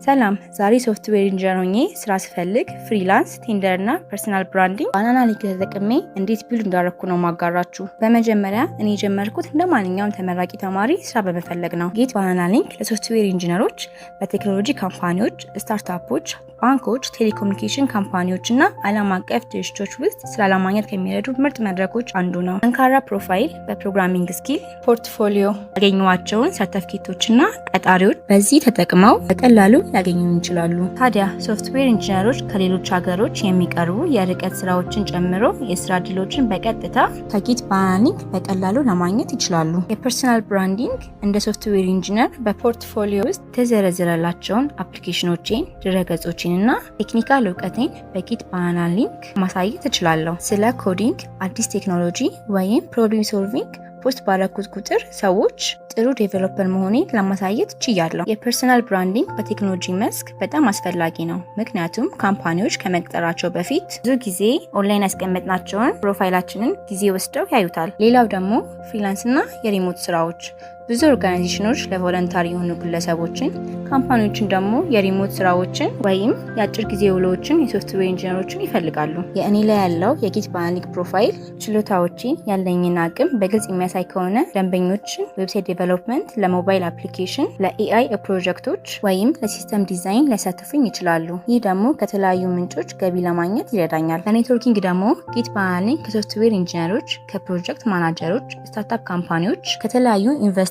ሰላም ዛሬ ሶፍትዌር ኢንጂነር ሆኜ ስራ ስፈልግ ፍሪላንስ ቴንደር እና ፐርሰናል ብራንዲንግ ባናና ሊንክ ተጠቅሜ እንዴት ቢልድ እንዳደረኩ ነው ማጋራችሁ። በመጀመሪያ እኔ የጀመርኩት እንደማንኛውም ተመራቂ ተማሪ ስራ በመፈለግ ነው። ጌት ባናና ሊንክ ለሶፍትዌር ኢንጂነሮች በቴክኖሎጂ ካምፓኒዎች፣ ስታርታፖች፣ ባንኮች፣ ቴሌኮሙኒኬሽን ካምፓኒዎች እና ዓለም አቀፍ ድርጅቶች ውስጥ ስራ ለማግኘት ከሚረዱ ምርጥ መድረኮች አንዱ ነው። ጠንካራ ፕሮፋይል፣ በፕሮግራሚንግ ስኪል፣ ፖርትፎሊዮ ያገኟቸውን ሰርተፊኬቶች እና ቀጣሪዎች በዚህ ተጠቅመው በቀላሉ ሊያገኙ ይችላሉ። ታዲያ ሶፍትዌር ኢንጂነሮች ከሌሎች ሀገሮች የሚቀርቡ የርቀት ስራዎችን ጨምሮ የስራ እድሎችን በቀጥታ ከጌት ባናና ሊንክ በቀላሉ ለማግኘት ይችላሉ። የፐርሰናል ብራንዲንግ እንደ ሶፍትዌር ኢንጂነር በፖርትፎሊዮ ውስጥ የተዘረዘረላቸውን አፕሊኬሽኖችን፣ ድረገጾችን እና ቴክኒካል እውቀቴን በጌት ባናና ሊንክ ማሳየት እችላለሁ። ስለ ኮዲንግ፣ አዲስ ቴክኖሎጂ ወይም ፕሮብሌም ሶልቪንግ ፖስት ባረኩት ቁጥር ሰዎች ጥሩ ዴቨሎፐር መሆኔን ለማሳየት ችያለሁ። የፐርሰናል ብራንዲንግ በቴክኖሎጂ መስክ በጣም አስፈላጊ ነው። ምክንያቱም ካምፓኒዎች ከመቅጠራቸው በፊት ብዙ ጊዜ ኦንላይን ያስቀመጥናቸውን ፕሮፋይላችንን ጊዜ ወስደው ያዩታል። ሌላው ደግሞ ፍሪላንስ እና የሪሞት ስራዎች ብዙ ኦርጋናይዜሽኖች ለቮለንታሪ የሆኑ ግለሰቦችን፣ ካምፓኒዎችን ደግሞ የሪሞት ስራዎችን ወይም የአጭር ጊዜ ውሎችን የሶፍትዌር ኢንጂነሮችን ይፈልጋሉ። የእኔ ላይ ያለው የጌት ባናና ሊንክ ፕሮፋይል ችሎታዎችን፣ ያለኝን አቅም በግልጽ የሚያሳይ ከሆነ ደንበኞችን ዌብሳይት ዴቨሎፕመንት፣ ለሞባይል አፕሊኬሽን፣ ለኤአይ ፕሮጀክቶች ወይም ለሲስተም ዲዛይን ሊያሳትፉኝ ይችላሉ። ይህ ደግሞ ከተለያዩ ምንጮች ገቢ ለማግኘት ይረዳኛል። ለኔትወርኪንግ ደግሞ ጌት ባናና ሊንክ ከሶፍትዌር ኢንጂነሮች፣ ከፕሮጀክት ማናጀሮች፣ ስታርታፕ ካምፓኒዎች፣ ከተለያዩ ኢንቨስተሮች፣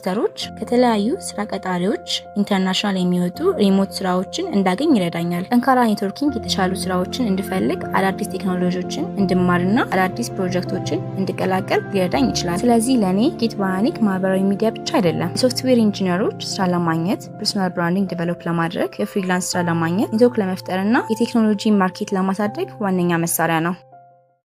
ከተለያዩ ስራ ቀጣሪዎች ኢንተርናሽናል የሚወጡ ሪሞት ስራዎችን እንዳገኝ ይረዳኛል። ጠንካራ ኔትወርኪንግ የተሻሉ ስራዎችን እንድፈልግ፣ አዳዲስ ቴክኖሎጂዎችን እንድማርና አዳዲስ ፕሮጀክቶችን እንድቀላቀል ሊረዳኝ ይችላል። ስለዚህ ለኔ ጌት ባናና ሊንክ ማህበራዊ ሚዲያ ብቻ አይደለም። የሶፍትዌር ኢንጂነሮች ስራ ለማግኘት፣ ፐርሰናል ብራንዲንግ ዴቨሎፕ ለማድረግ፣ የፍሪላንስ ስራ ለማግኘት፣ ኔትወርክ ለመፍጠርና የቴክኖሎጂ ማርኬት ለማሳደግ ዋነኛ መሳሪያ ነው።